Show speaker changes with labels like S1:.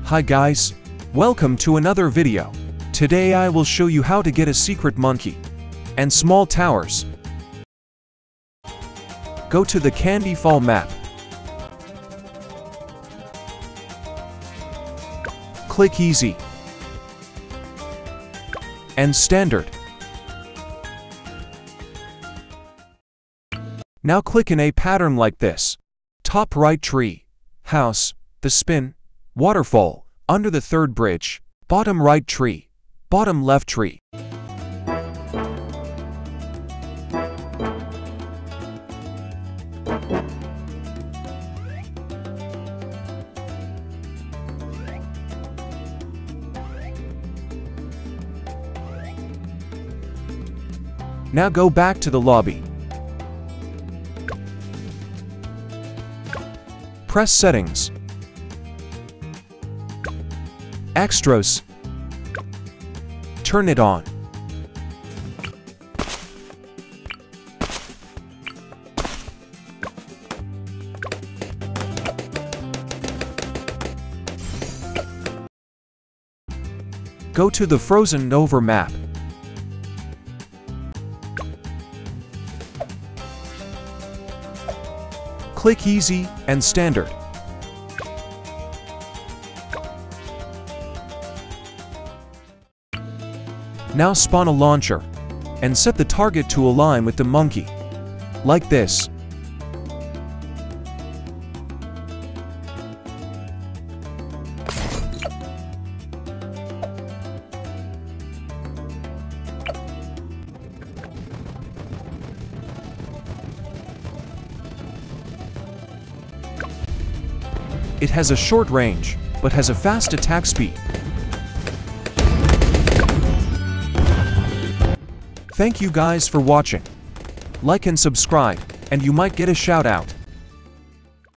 S1: Hi guys, welcome to another video. Today I will show you how to get a secret monkey and small towers. Go to the Candy Fall map. Click Easy and Standard. Now click in a pattern like this. Top right tree, house, the spin, waterfall, under the third bridge, bottom right tree, bottom left tree. Now go back to the lobby. Press Settings, Extras, turn it on. Go to the Frozen Over map. Click Easy and Standard. Now spawn a launcher and set the target to align with the monkey, like this. It has a short range, but has a fast attack speed. Thank you guys for watching. Like and subscribe, and you might get a shout out.